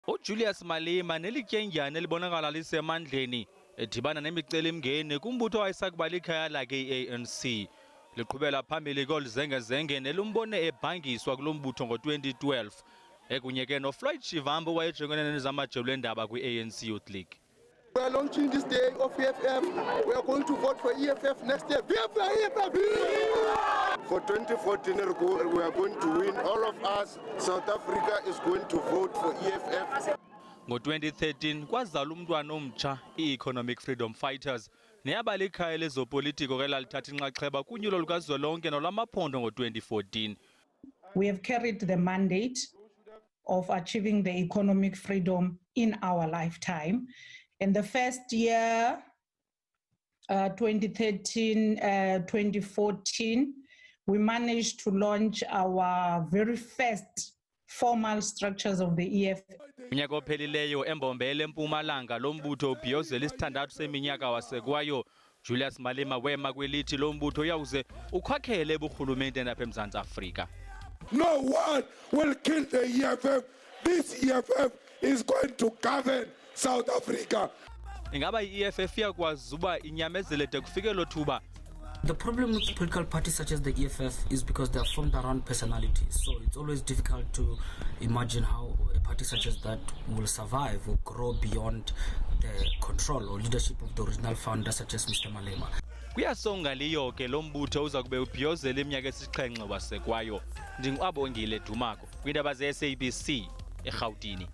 uJulius Malema nelityendyana elibonakala lisemandleni edibana nemicelimngeni kumbutho owayesakuba likhaya lakhe i-ANC. Liqhubela phambili koluzengezenge nelumbone ebhangiswa kulo mbutho ngo-2012 ekunye ke noFloyd Shivambu owayejongene nezamajelo endaba kwi-ANC Youth League. We are launching this day of EFF. We are going to vote for EFF next year. For 2014, we are going to win. All of us, South Africa is going to vote for EFF. Ngo-2013 kwazala umntwana omtsha i-Economic Freedom Fighters neyaba likhaya lezopolitiko ke lalithatha inxaxheba kunyulo lukazwelonke nolwamaphondo ngo-2014. We have carried the mandate of achieving the economic freedom in our lifetime. In the first year, 2013, 2014, we managed to launch our very first formal structures of the EFF. Unyaka ophelileyo embombele eMpumalanga lo mbutho ubhiyozela isithandathu seminyaka wasekwayo. Julius Malema wema kwelithi lo mbutho uyawuze ukwakhele eburhulumente napha eMzantsi Afrika. No one will kill the EFF. This EFF is going to govern South Africa. Ingaba i-EFF iyakwazi uba inyamezele de kufike lo thuba. The problem with political parties such as the EFF is because they are formed around personalities. So it's always difficult to imagine how a party such as that will survive or grow beyond the control or leadership of the original founder such as Mr. Malema. Kuyasonga liyo ke lo mbutho uza kube ubhiyozela iminyaka esixhenxe wasekwayo. NdinguAbongile Dumako kwindaba ze-SABC eGauteng.